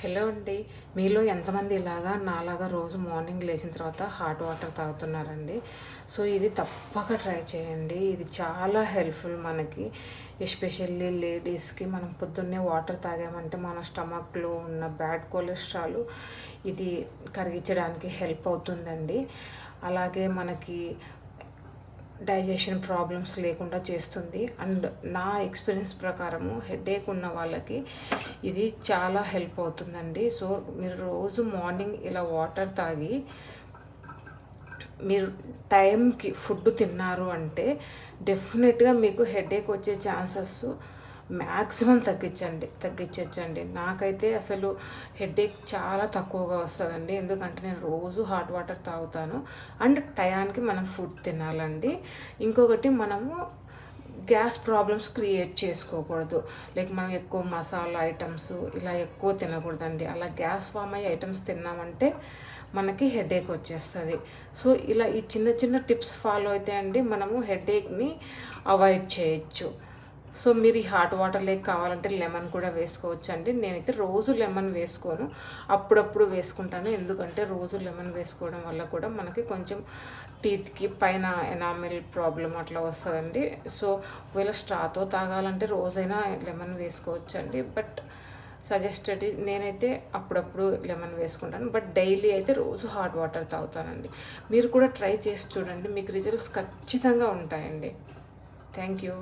Hello అండి. మీలో ఎంతమంది ఇలాగా నాలాగా రోజు మార్నింగ్ లేచిన తర్వాత హాట్ వాటర్ తాగుతున్నారండి? సో ఇది తప్పక ట్రై చేయండి. ఇది చాలా హెల్ప్ఫుల్ మనకి, ఎస్పెషల్లీ లేడీస్కి. మనం పొద్దున్నే వాటర్ తాగామంటే మన స్టమక్లో ఉన్న బ్యాడ్ కొలెస్ట్రాల్ ఇది కరిగించడానికి హెల్ప్ అవుతుందండి. అలాగే మనకి డైజెషన్ ప్రాబ్లమ్స్ లేకుండా చేస్తుంది. అండ్ నా ఎక్స్పీరియన్స్ ప్రకారము హెడేక్ ఉన్న వాళ్ళకి ఇది చాలా హెల్ప్ అవుతుందండి. సో మీరు రోజు మార్నింగ్ ఇలా వాటర్ తాగి మీరు టైంకి ఫుడ్ తిన్నారు అంటే డెఫినెట్గా మీకు హెడేక్ వచ్చే ఛాన్సెస్ మ్యాక్సిమం తగ్గించచ్చండి. నాకైతే అసలు హెడేక్ చాలా తక్కువగా వస్తుందండి, ఎందుకంటే నేను రోజు హాట్ వాటర్ తాగుతాను. అండ్ టయానికి మనం ఫుడ్ తినాలండి. ఇంకొకటి, మనము గ్యాస్ ప్రాబ్లమ్స్ క్రియేట్ చేసుకోకూడదు. లైక్ మనం ఎక్కువ మసాలా ఐటమ్స్ ఇలా ఎక్కువ తినకూడదండి. అలా గ్యాస్ ఫామ్ అయ్యే ఐటమ్స్ తిన్నామంటే మనకి హెడేక్ వచ్చేస్తుంది. సో ఇలా ఈ చిన్న చిన్న టిప్స్ ఫాలో అయితే అండి మనము హెడేక్ని అవాయిడ్ చేయొచ్చు. సో మీరు ఈ హాట్ వాటర్ లేక్ కావాలంటే లెమన్ కూడా వేసుకోవచ్చు అండి. నేనైతే రోజు లెమన్ వేసుకోను, అప్పుడప్పుడు వేసుకుంటాను. ఎందుకంటే రోజు లెమన్ వేసుకోవడం వల్ల కూడా మనకి కొంచెం టీత్కి పైన ఎనామిల్ ప్రాబ్లం అట్లా వస్తుందండి. సో ఒకవేళ స్ట్రాతో తాగాలంటే రోజైనా లెమన్ వేసుకోవచ్చు అండి. బట్ సజెస్టెడ్ నేనైతే అప్పుడప్పుడు లెమన్ వేసుకుంటాను, బట్ డైలీ అయితే రోజు హాట్ వాటర్ తాగుతానండి. మీరు కూడా ట్రై చేసి చూడండి, మీకు రిజల్ట్స్ ఖచ్చితంగా ఉంటాయండి. Thank you.